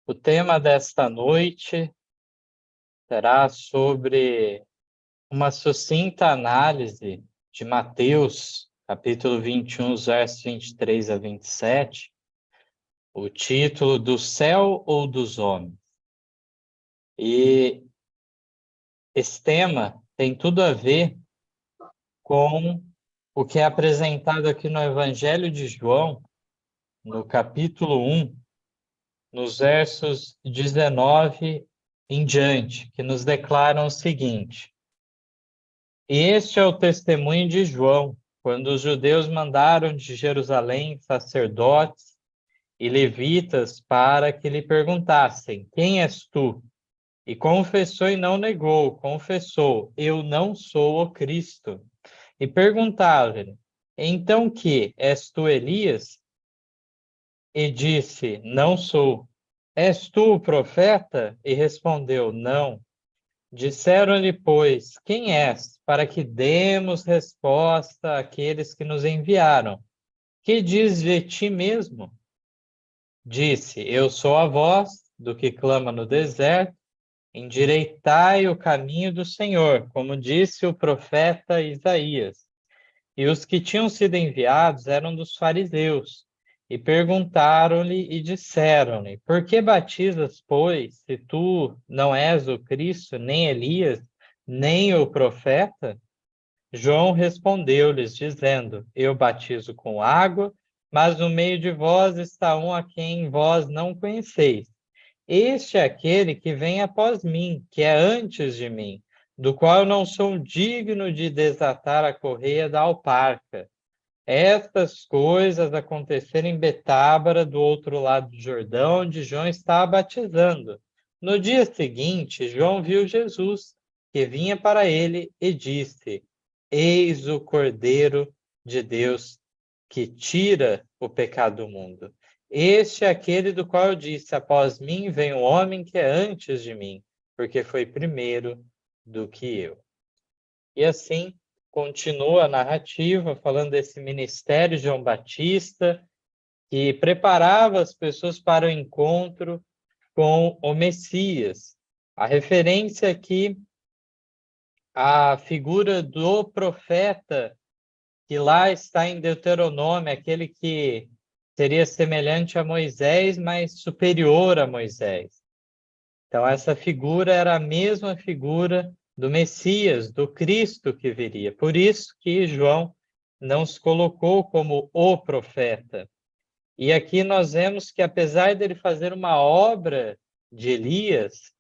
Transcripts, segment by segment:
O tema desta noite será sobre uma sucinta análise de Mateus, capítulo 21, versos 23 a 27, o título do céu ou dos homens. E esse tema tem tudo a ver com o que é apresentado aqui no Evangelho de João, no capítulo 1, nos versos 19 em diante, que nos declaram o seguinte: Este é o testemunho de João, quando os judeus mandaram de Jerusalém sacerdotes e levitas para que lhe perguntassem: Quem és tu? E confessou e não negou, confessou: Eu não sou o Cristo. E perguntaram-lhe: Então que? És tu Elias? E disse: Não sou. És tu o profeta? E respondeu: Não. Disseram-lhe, pois, quem és, para que demos resposta àqueles que nos enviaram? Que diz de ti mesmo? Disse: Eu sou a voz do que clama no deserto, endireitai o caminho do Senhor, como disse o profeta Isaías. E os que tinham sido enviados eram dos fariseus, e perguntaram-lhe e disseram-lhe: Por que batizas, pois, se tu não és o Cristo, nem Elias, nem o profeta? João respondeu-lhes, dizendo: Eu batizo com água, mas no meio de vós está um a quem vós não conheceis. Este é aquele que vem após mim, que é antes de mim, do qual eu não sou digno de desatar a correia da alparca. Estas coisas aconteceram em Betábara, do outro lado do Jordão, onde João estava batizando. No dia seguinte, João viu Jesus, que vinha para ele, e disse: Eis o Cordeiro de Deus, que tira o pecado do mundo. Este é aquele do qual eu disse: Após mim vem um homem que é antes de mim, porque foi primeiro do que eu. E assim continua a narrativa, falando desse ministério de João Batista, que preparava as pessoas para o encontro com o Messias. A referência aqui à figura do profeta, que lá está em Deuteronômio, aquele que seria semelhante a Moisés, mas superior a Moisés. Então, essa figura era a mesma figura do Messias, do Cristo que viria. Por isso que João não se colocou como o profeta. E aqui nós vemos que, apesar dele fazer uma obra de Elias,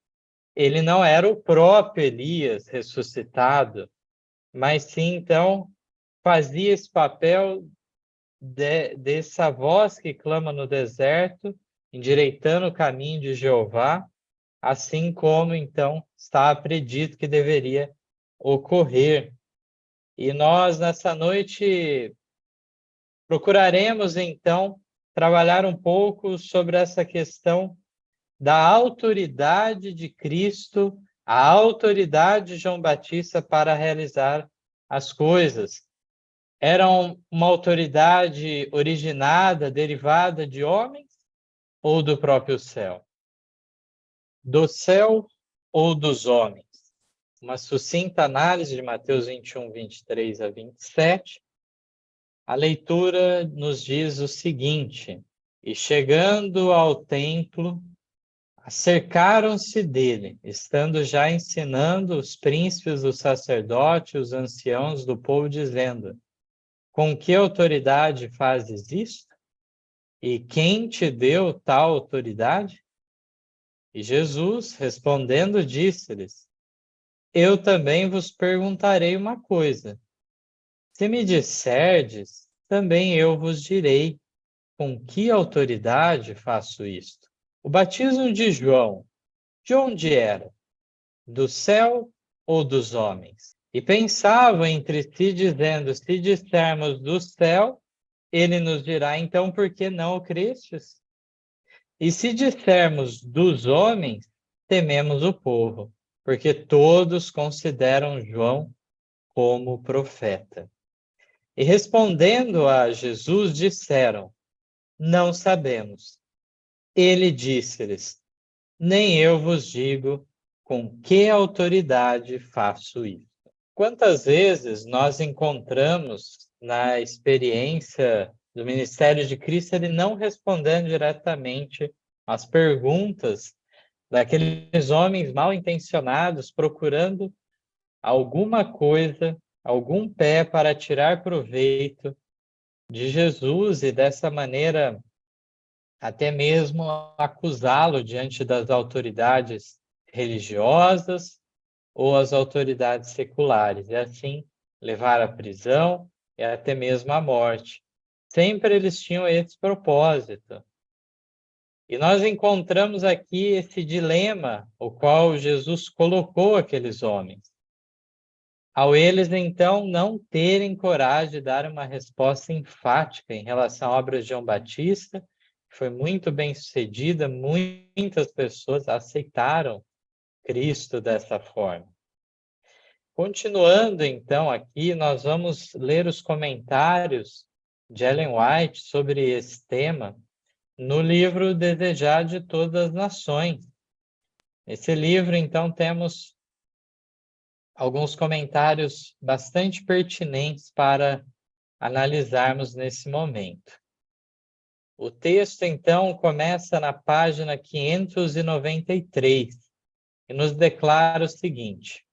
ele não era o próprio Elias ressuscitado, mas sim, então, fazia esse papel dessa voz que clama no deserto, endireitando o caminho de Jeová, assim como, então, está predito que deveria ocorrer. E nós, nessa noite, procuraremos, então, trabalhar um pouco sobre essa questão da autoridade de Cristo, a autoridade de João Batista para realizar as coisas. Era uma autoridade originada, derivada de homens ou do próprio céu? Do céu ou dos homens? Uma sucinta análise de Mateus 21, 23 a 27. A leitura nos diz o seguinte: E chegando ao templo, acercaram-se dele, estando já ensinando os príncipes, os sacerdotes, os anciãos do povo, dizendo: Com que autoridade fazes isto? E quem te deu tal autoridade? E Jesus, respondendo, disse-lhes: Eu também vos perguntarei uma coisa. Se me disserdes, também eu vos direi com que autoridade faço isto. O batismo de João, de onde era? Do céu ou dos homens? E pensavam entre si, dizendo: se dissermos do céu, ele nos dirá, então por que não o crestes? E se dissermos dos homens, tememos o povo, porque todos consideram João como profeta. E respondendo a Jesus, disseram: Não sabemos. Ele disse-lhes: nem eu vos digo com que autoridade faço isso. Quantas vezes nós encontramos na experiência do ministério de Cristo ele não respondendo diretamente às perguntas daqueles homens mal intencionados procurando alguma coisa, algum pé para tirar proveito de Jesus e dessa maneira até mesmo acusá-lo diante das autoridades religiosas ou as autoridades seculares, e assim levar à prisão e até mesmo à morte. Sempre eles tinham esse propósito. E nós encontramos aqui esse dilema, o qual Jesus colocou aqueles homens. Ao eles, então, não terem coragem de dar uma resposta enfática em relação à obra de João Batista, que foi muito bem sucedida, muitas pessoas aceitaram Cristo dessa forma. Continuando, então, aqui, nós vamos ler os comentários de Ellen White sobre esse tema no livro Desejar de Todas as Nações. Nesse livro, então, temos alguns comentários bastante pertinentes para analisarmos nesse momento. O texto, então, começa na página 593 e nos declara o seguinte: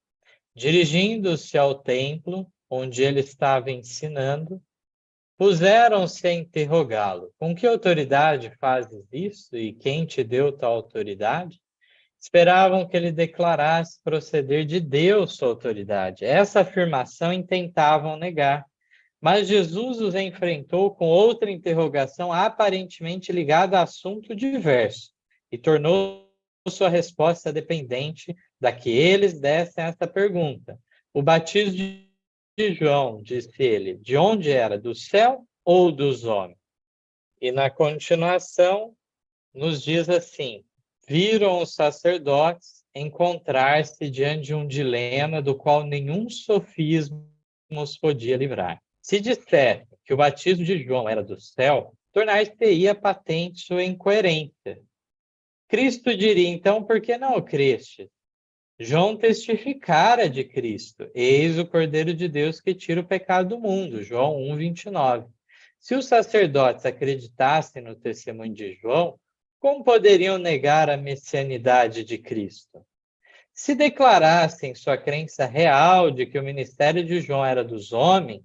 dirigindo-se ao templo onde ele estava ensinando, puseram-se a interrogá-lo: com que autoridade fazes isso e quem te deu tal autoridade? Esperavam que ele declarasse proceder de Deus sua autoridade. Essa afirmação intentavam negar, mas Jesus os enfrentou com outra interrogação aparentemente ligada a assunto diverso e tornou sua resposta dependente da que eles dessem essa pergunta. O batismo de João, disse ele, de onde era? Do céu ou dos homens? E na continuação nos diz assim: viram os sacerdotes encontrar-se diante de um dilema do qual nenhum sofisma os podia livrar. Se dissesse que o batismo de João era do céu, tornar-se-ia patente sua incoerência. Cristo diria, então, por que não o creste? João testificara de Cristo: eis o Cordeiro de Deus que tira o pecado do mundo. João 1:29. Se os sacerdotes acreditassem no testemunho de João, como poderiam negar a messianidade de Cristo? Se declarassem sua crença real de que o ministério de João era dos homens,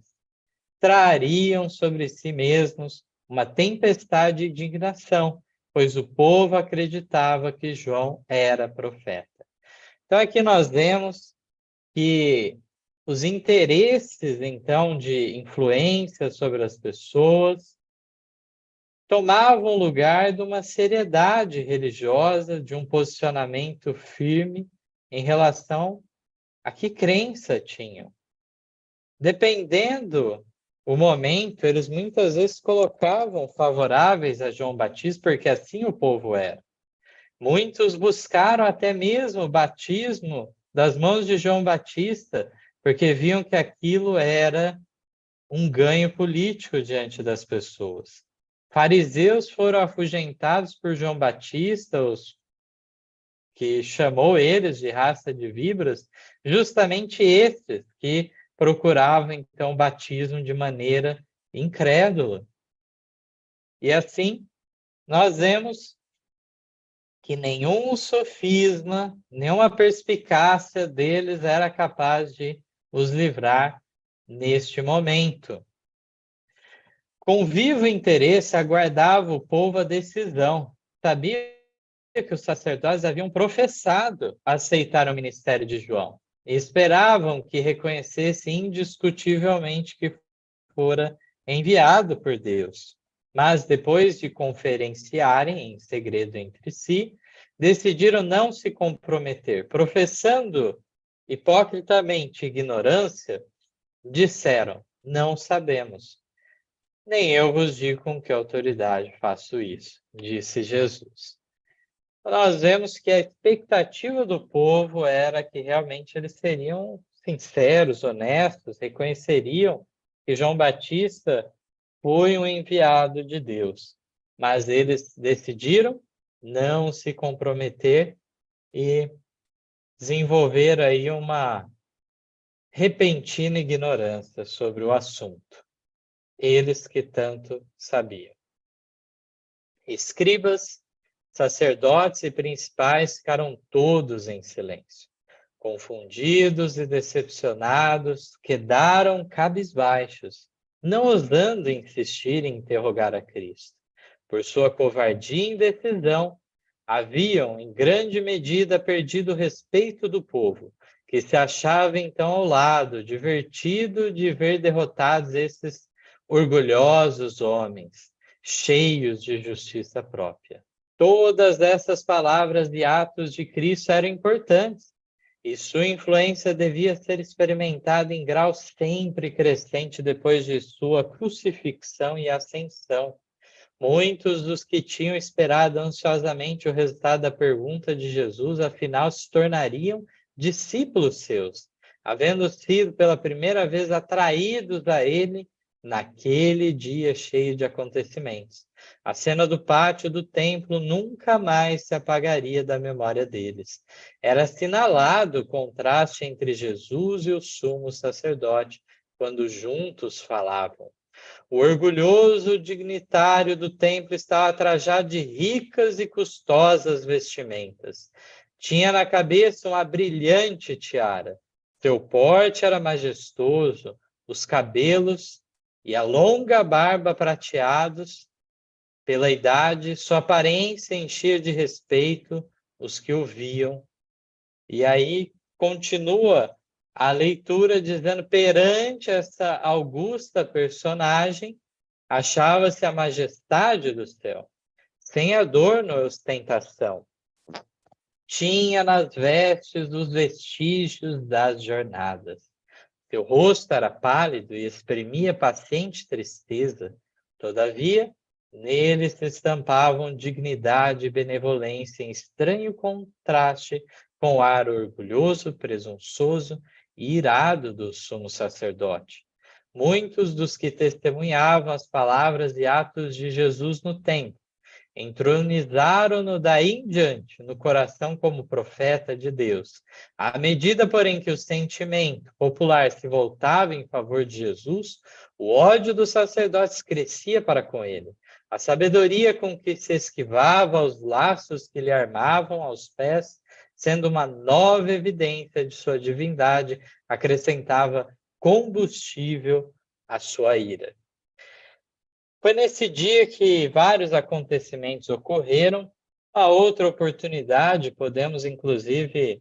trariam sobre si mesmos uma tempestade de indignação, pois o povo acreditava que João era profeta. Então, aqui nós vemos que os interesses, então, de influência sobre as pessoas tomavam lugar de uma seriedade religiosa, de um posicionamento firme em relação a que crença tinham. Dependendo o momento, eles muitas vezes colocavam favoráveis a João Batista, porque assim o povo era. Muitos buscaram até mesmo o batismo das mãos de João Batista, porque viam que aquilo era um ganho político diante das pessoas. Fariseus foram afugentados por João Batista, os que chamou eles de raça de víboras, justamente esses que procuravam então o batismo de maneira incrédula. E assim, nós vemos que nenhum sofisma, nenhuma perspicácia deles era capaz de os livrar neste momento. Com vivo interesse, aguardava o povo a decisão. Sabia que os sacerdotes haviam professado aceitar o ministério de João. E esperavam que reconhecesse indiscutivelmente que fora enviado por Deus. Mas depois de conferenciarem em segredo entre si, decidiram não se comprometer. Professando hipocritamente ignorância, disseram: não sabemos. Nem eu vos digo com que autoridade faço isso, disse Jesus. Nós vemos que a expectativa do povo era que realmente eles seriam sinceros, honestos, reconheceriam que João Batista foi um enviado de Deus. Mas eles decidiram não se comprometer e desenvolveram aí uma repentina ignorância sobre o assunto. Eles que tanto sabiam. Escribas, sacerdotes e principais ficaram todos em silêncio. Confundidos e decepcionados, quedaram cabisbaixos, não ousando insistir em interrogar a Cristo. Por sua covardia e indecisão, haviam, em grande medida, perdido o respeito do povo, que se achava então ao lado, divertido de ver derrotados esses orgulhosos homens, cheios de justiça própria. Todas essas palavras e atos de Cristo eram importantes, e sua influência devia ser experimentada em grau sempre crescente depois de sua crucifixão e ascensão. Muitos dos que tinham esperado ansiosamente o resultado da pergunta de Jesus, afinal, se tornariam discípulos seus, havendo sido pela primeira vez atraídos a ele naquele dia cheio de acontecimentos. A cena do pátio do templo nunca mais se apagaria da memória deles. Era assinalado o contraste entre Jesus e o sumo sacerdote, quando juntos falavam. O orgulhoso dignitário do templo estava trajado de ricas e custosas vestimentas. Tinha na cabeça uma brilhante tiara. Seu porte era majestoso, os cabelos e a longa barba prateados pela idade, sua aparência enchia de respeito os que o viam. E aí continua a leitura dizendo: perante essa augusta personagem, achava-se a majestade do céu, sem adorno ou ostentação. Tinha nas vestes os vestígios das jornadas. Seu rosto era pálido e exprimia paciente tristeza. Todavia, nele se estampavam dignidade e benevolência em estranho contraste com o ar orgulhoso, presunçoso e irado do sumo sacerdote. Muitos dos que testemunhavam as palavras e atos de Jesus no templo entronizaram-no daí em diante no coração como profeta de Deus. À medida, porém, que o sentimento popular se voltava em favor de Jesus, o ódio dos sacerdotes crescia para com ele. A sabedoria com que se esquivava aos laços que lhe armavam aos pés, sendo uma nova evidência de sua divindade, acrescentava combustível à sua ira. Foi nesse dia que vários acontecimentos ocorreram. A outra oportunidade, podemos inclusive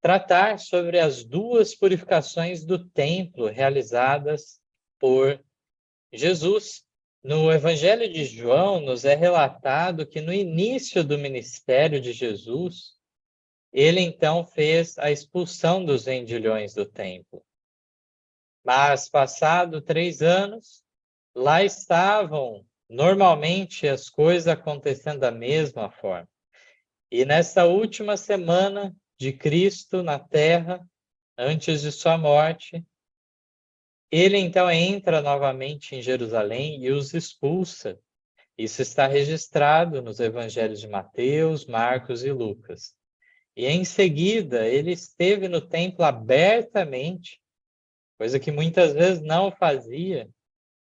tratar sobre as duas purificações do templo realizadas por Jesus. No Evangelho de João, nos é relatado que no início do ministério de Jesus, ele então fez a expulsão dos vendilhões do templo. Mas, passado 3 anos, lá estavam normalmente as coisas acontecendo da mesma forma. E nessa última semana de Cristo na terra, antes de sua morte, ele então entra novamente em Jerusalém e os expulsa. Isso está registrado nos evangelhos de Mateus, Marcos e Lucas. E em seguida, ele esteve no templo abertamente, coisa que muitas vezes não fazia.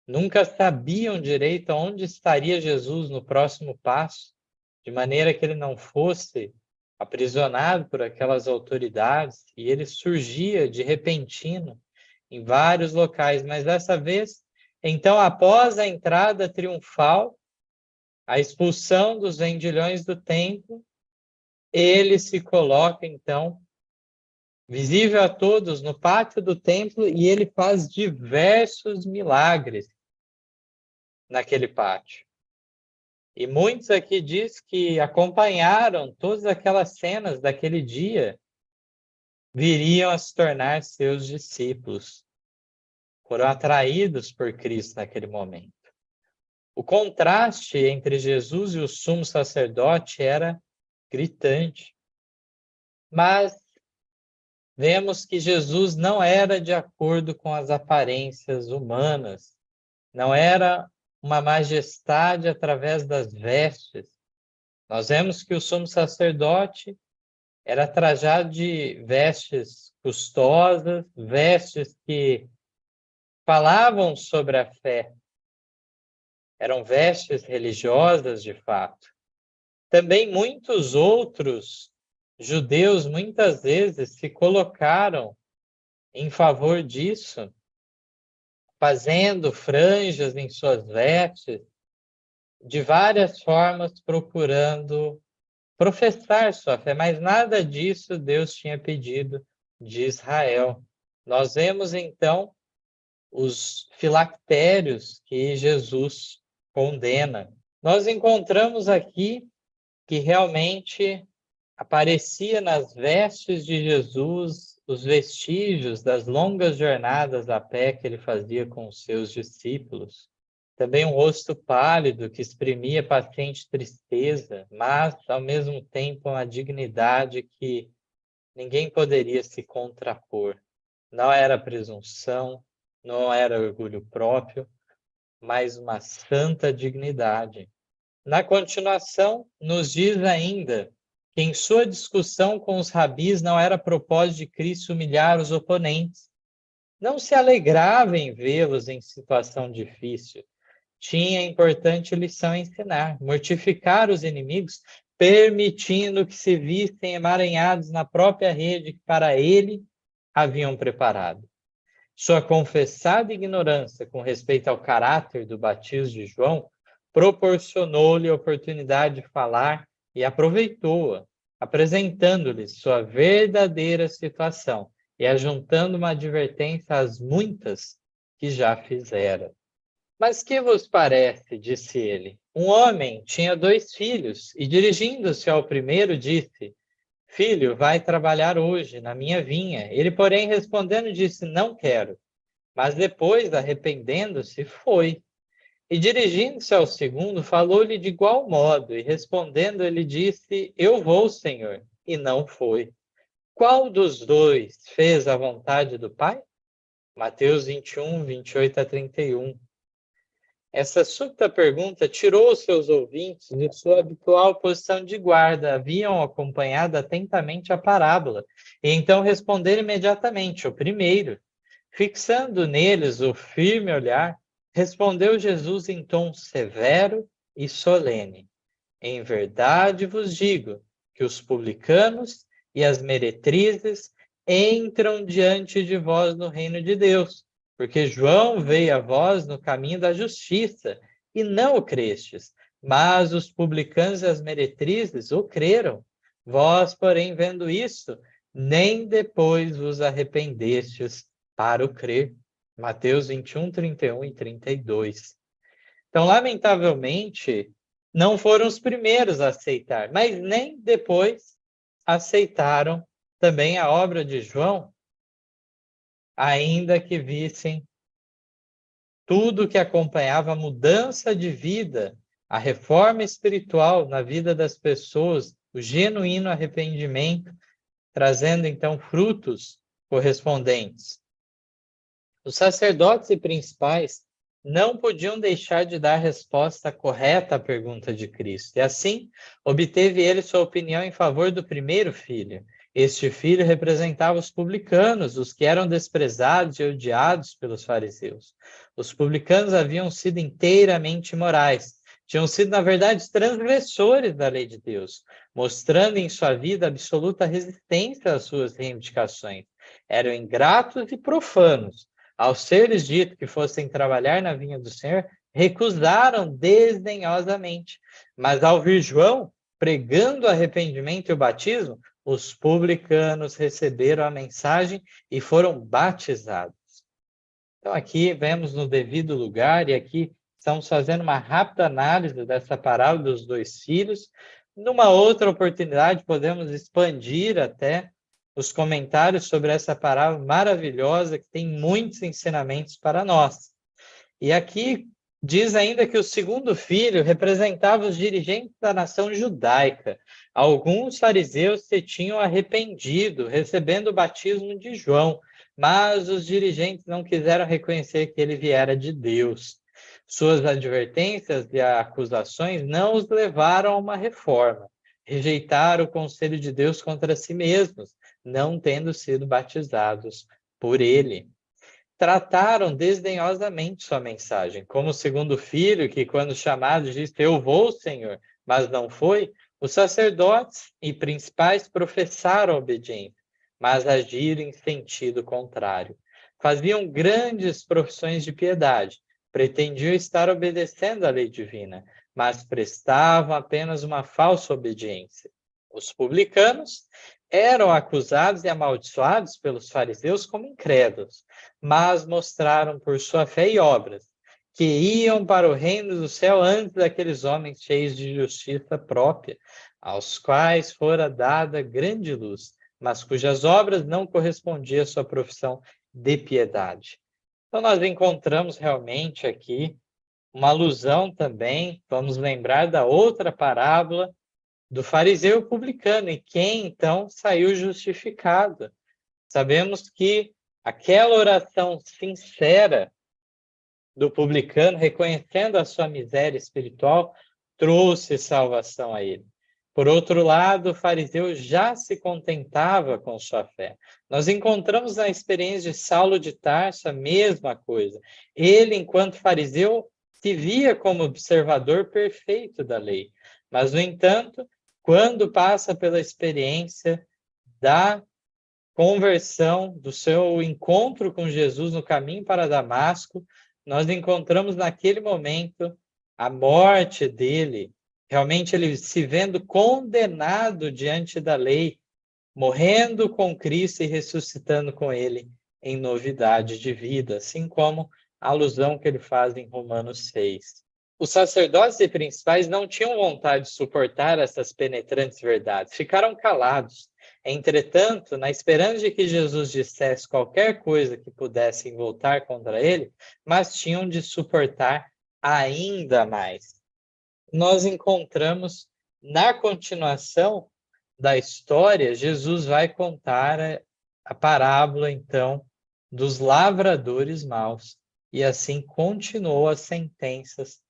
Nunca sabiam direito onde estaria Jesus no próximo passo, de maneira que ele não fosse aprisionado por aquelas autoridades, e ele surgia de repentino em vários locais, mas dessa vez, então, após a entrada triunfal, a expulsão dos vendilhões do templo, ele se coloca, então, visível a todos no pátio do templo, e ele faz diversos milagres naquele pátio. E muitos aqui diz que acompanharam todas aquelas cenas daquele dia, viriam a se tornar seus discípulos. Foram atraídos por Cristo naquele momento. O contraste entre Jesus e o sumo sacerdote era gritante. Mas vemos que Jesus não era de acordo com as aparências humanas, não era uma majestade através das vestes. Nós vemos que o sumo sacerdote era trajado de vestes custosas, vestes que falavam sobre a fé. Eram vestes religiosas, de fato. Também muitos outros judeus, muitas vezes, se colocaram em favor disso, fazendo franjas em suas vestes, de várias formas, procurando professar sua fé, mas nada disso Deus tinha pedido de Israel. Nós vemos, então, os filactérios que Jesus condena. Nós encontramos aqui que realmente aparecia nas vestes de Jesus os vestígios das longas jornadas a pé que ele fazia com os seus discípulos. Também um rosto pálido que exprimia paciente tristeza, mas, ao mesmo tempo, uma dignidade que ninguém poderia se contrapor. Não era presunção, não era orgulho próprio, mas uma santa dignidade. Na continuação, nos diz ainda que em sua discussão com os rabis não era propósito de Cristo humilhar os oponentes. Não se alegrava em vê-los em situação difícil. Tinha importante lição a ensinar, mortificar os inimigos, permitindo que se vissem emaranhados na própria rede que para ele haviam preparado. Sua confessada ignorância com respeito ao caráter do batismo de João proporcionou-lhe a oportunidade de falar e aproveitou-a, apresentando-lhe sua verdadeira situação e ajuntando uma advertência às muitas que já fizera. Mas que vos parece, disse ele. Um homem tinha 2 filhos e, dirigindo-se ao primeiro, disse: Filho, vai trabalhar hoje na minha vinha. Ele, porém, respondendo, disse: Não quero. Mas depois, arrependendo-se, foi. E dirigindo-se ao segundo, falou-lhe de igual modo, e respondendo, ele disse: Eu vou, Senhor. E não foi. Qual dos 2 fez a vontade do Pai? Mateus 21, 28 a 31. Essa súbita pergunta tirou os seus ouvintes de sua habitual posição de guarda. Haviam acompanhado atentamente a parábola, e então responderam imediatamente: O primeiro. Fixando neles o firme olhar, respondeu Jesus em tom severo e solene: Em verdade vos digo que os publicanos e as meretrizes entram diante de vós no reino de Deus, porque João veio a vós no caminho da justiça, e não o crestes, mas os publicanos e as meretrizes o creram. Vós, porém, vendo isso, nem depois vos arrependestes para o crer. Mateus 21, 31 e 32. Então, lamentavelmente, não foram os primeiros a aceitar, mas nem depois aceitaram também a obra de João, ainda que vissem tudo que acompanhava a mudança de vida, a reforma espiritual na vida das pessoas, o genuíno arrependimento, trazendo então frutos correspondentes. Os sacerdotes e principais não podiam deixar de dar resposta correta à pergunta de Cristo. E assim, obteve ele sua opinião em favor do primeiro filho. Este filho representava os publicanos, os que eram desprezados e odiados pelos fariseus. Os publicanos haviam sido inteiramente imorais. Tinham sido, na verdade, transgressores da lei de Deus, mostrando em sua vida absoluta resistência às suas reivindicações. Eram ingratos e profanos. Ao ser-lhes dito que fossem trabalhar na vinha do Senhor, recusaram desdenhosamente. Mas ao vir João, pregando o arrependimento e o batismo, os publicanos receberam a mensagem e foram batizados. Então aqui vemos no devido lugar, e aqui estamos fazendo uma rápida análise dessa parábola dos 2 filhos. Numa outra oportunidade, podemos expandir até os comentários sobre essa parábola maravilhosa, que tem muitos ensinamentos para nós. E aqui diz ainda que o segundo filho representava os dirigentes da nação judaica. Alguns fariseus se tinham arrependido, recebendo o batismo de João, mas os dirigentes não quiseram reconhecer que ele viera de Deus. Suas advertências e acusações não os levaram a uma reforma. rejeitaram o conselho de Deus contra si mesmos, não tendo sido batizados por ele. Trataram desdenhosamente sua mensagem, como o segundo filho, que, quando chamado, disse: Eu vou, Senhor, mas não foi. Os sacerdotes e principais professaram obediência, mas agiram em sentido contrário. Faziam grandes profissões de piedade, pretendiam estar obedecendo à lei divina, mas prestavam apenas uma falsa obediência. Os publicanos eram acusados e amaldiçoados pelos fariseus como incrédulos, mas mostraram por sua fé e obras que iam para o reino do céu antes daqueles homens cheios de justiça própria, aos quais fora dada grande luz, mas cujas obras não correspondiam à sua profissão de piedade. Então, nós encontramos realmente aqui uma alusão também, vamos lembrar da outra parábola do fariseu publicano, e quem então saiu justificado. Sabemos que aquela oração sincera do publicano, reconhecendo a sua miséria espiritual, trouxe salvação a ele. Por outro lado, o fariseu já se contentava com sua fé. Nós encontramos na experiência de Saulo de Tarso a mesma coisa. Ele, enquanto fariseu, se via como observador perfeito da lei. Mas, no entanto, quando passa pela experiência da conversão, do seu encontro com Jesus no caminho para Damasco, nós encontramos naquele momento a morte dele, realmente ele se vendo condenado diante da lei, morrendo com Cristo e ressuscitando com ele em novidade de vida, assim como a alusão que ele faz em Romanos 6. Os sacerdotes e principais não tinham vontade de suportar essas penetrantes verdades, ficaram calados. Entretanto, na esperança de que Jesus dissesse qualquer coisa que pudesse voltar contra ele, mas tinham de suportar ainda mais. Nós encontramos, na continuação da história, Jesus vai contar a parábola, então, dos lavradores maus, e assim continuou as sentenças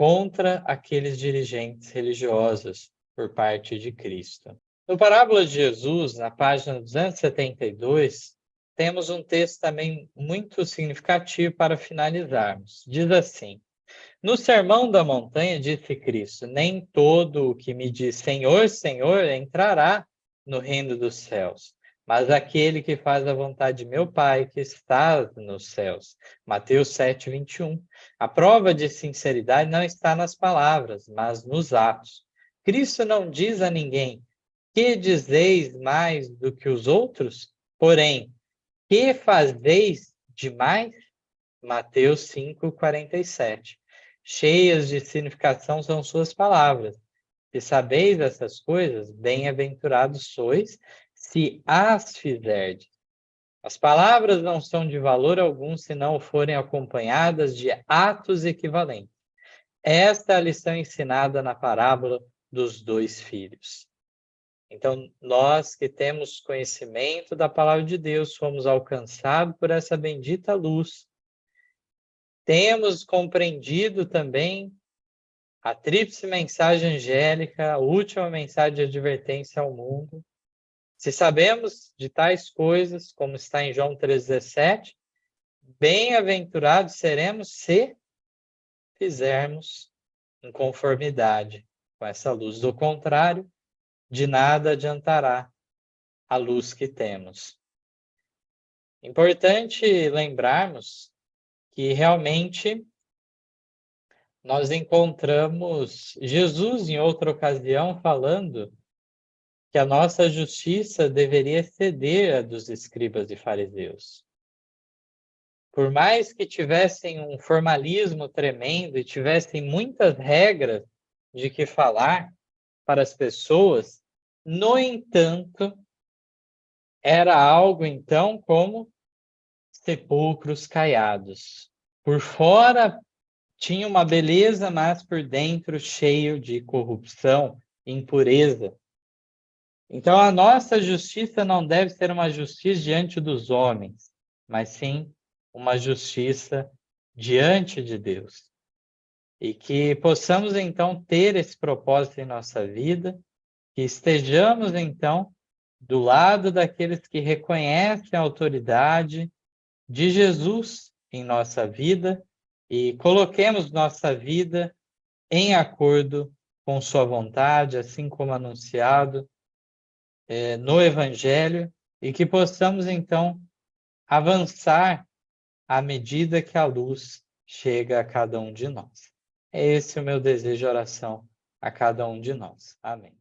contra aqueles dirigentes religiosos por parte de Cristo. No Parábola de Jesus, na página 272, temos um texto também muito significativo para finalizarmos. Diz assim: No Sermão da Montanha, disse Cristo: Nem todo o que me diz Senhor, Senhor, entrará no reino dos céus, mas aquele que faz a vontade de meu Pai que está nos céus. Mateus 7:21. A prova de sinceridade não está nas palavras, mas nos atos. Cristo não diz a ninguém: Que dizeis mais do que os outros? Porém, que fazeis demais? Mateus 5:47. Cheias de significação são suas palavras. Se sabeis essas coisas, bem-aventurados sois, se as fizerdes. As palavras não são de valor algum se não forem acompanhadas de atos equivalentes. Esta é a lição ensinada na parábola dos dois filhos. Então, nós que temos conhecimento da palavra de Deus, fomos alcançados por essa bendita luz. Temos compreendido também a tríplice mensagem angélica, a última mensagem de advertência ao mundo. Se sabemos de tais coisas, como está em João 3,17, bem-aventurados seremos se fizermos em conformidade com essa luz. Do contrário, de nada adiantará a luz que temos. Importante lembrarmos que realmente nós encontramos Jesus em outra ocasião falando que a nossa justiça deveria exceder a dos escribas e fariseus. Por mais que tivessem um formalismo tremendo e tivessem muitas regras de que falar para as pessoas, no entanto, era algo então como sepulcros caiados. Por fora tinha uma beleza, mas por dentro cheio de corrupção, impureza. Então a nossa justiça não deve ser uma justiça diante dos homens, mas sim uma justiça diante de Deus. E que possamos então ter esse propósito em nossa vida, Que estejamos, então, do lado daqueles que reconhecem a autoridade de Jesus em nossa vida e coloquemos nossa vida em acordo com sua vontade, assim como anunciado no Evangelho, e que possamos, então, avançar à medida que a luz chega a cada um de nós. É esse o meu desejo de oração a cada um de nós. Amém.